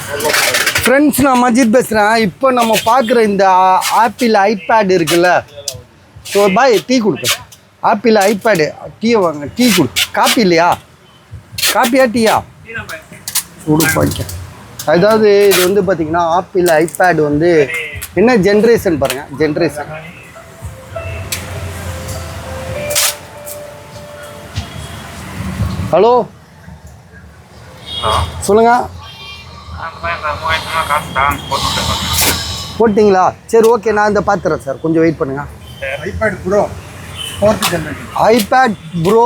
Friends, நான் மஜித் பேசுகிறேன். இப்போ நம்ம பார்க்குற இந்த ஆப்பிள் ஐபேட் இருக்குல்ல, ஸோ பாய் டீ கொடுப்பேன். ஆப்பிள் ஐபேடு டீயை வாங்க, டீ கொடு. காப்பி இல்லையா? காப்பியா டீயா? கொடுப்பாங்க. அதாவது இது வந்து பார்த்தீங்கன்னா ஆப்பிள் ஐபேடு வந்து என்ன ஜென்ரேஷன் பாருங்கள், ஜென்ரேஷன். ஹலோ சொல்லுங்க. போட்டிங்களா? சரி, ஓகே, நான் இந்த பார்த்துறேன் சார், கொஞ்சம் வெயிட் பண்ணுங்க. IPad bro 4th generation. IPad bro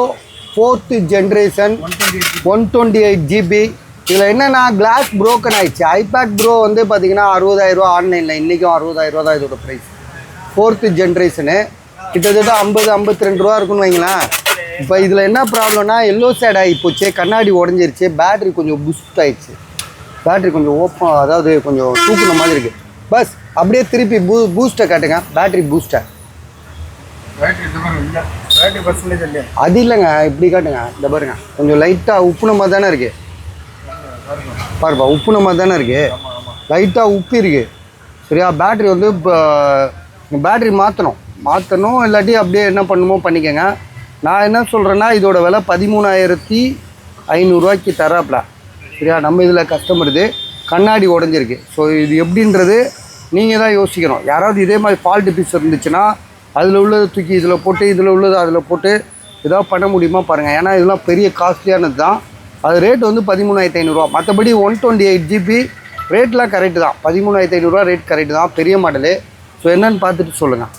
4th generation 128 GB. இதில் என்னென்னா கிளாஸ் ப்ரோக்கன் ஆயிடுச்சு. ஐபேட் ப்ரோ வந்து பார்த்தீங்கன்னா 60,000 ஆன்லைனில், இன்றைக்கும் 60,000 தான் இதோட ப்ரைஸ். 4th ஜென்ரேஷனு கிட்டத்தட்ட 52 ரூபா இருக்குன்னு வைங்களேன். இப்போ இதில் என்ன ப்ராப்ளம்னா எல்லோ சைட் ஆகி போச்சு, கண்ணாடி உடஞ்சிருச்சு, பேட்ரி கொஞ்சம் பூஸ்ட் ஆகிடுச்சு. பேட்ரி கொஞ்சம் ஓப்பன், அதாவது கொஞ்சம் தூக்குன மாதிரி இருக்குது. பஸ் அப்படியே திருப்பி பூஸ்ட்டை காட்டுங்க, பேட்ரி பூஸ்ட்டை. அது இல்லைங்க, இப்படி காட்டுங்க. இந்த பாருங்க, கொஞ்சம் லைட்டாக உப்புன மாதிரி தானே இருக்குது. பாருப்பா, உப்புன மாதிரி தானே இருக்குது, லைட்டாக உப்பி இருக்குது. சரியா? பேட்ரி வந்து இப்போ பேட்ரி மாற்றணும், இல்லாட்டி அப்படியே என்ன பண்ணுமோ பண்ணிக்கோங்க. நான் என்ன சொல்கிறேன்னா, இதோட விலை 13,500 தராப்ல. சரியா? நம்ம இதில் கஸ்டமர் இது கண்ணாடி உடஞ்சிருக்கு. ஸோ இது எப்படின்றது நீங்கள் தான் யோசிக்கணும். யாராவது இதே மாதிரி ஃபால்ட்டு பீஸ் இருந்துச்சுன்னா அதில் உள்ளதை தூக்கி இதில் போட்டு, இதில் உள்ளது அதில் போட்டு ஏதாவது பண்ண முடியுமா பாருங்கள். ஏன்னா இதெல்லாம் பெரிய காஸ்ட்லியானது தான். அது ரேட் வந்து 13,500. மற்றபடி 128 GB ரேட்லாம் கரெக்டு தான். 13,500 ரேட் கரெக்டு தான், பெரிய மாடலு. ஸோ என்னென்னு பார்த்துட்டு சொல்லுங்கள்.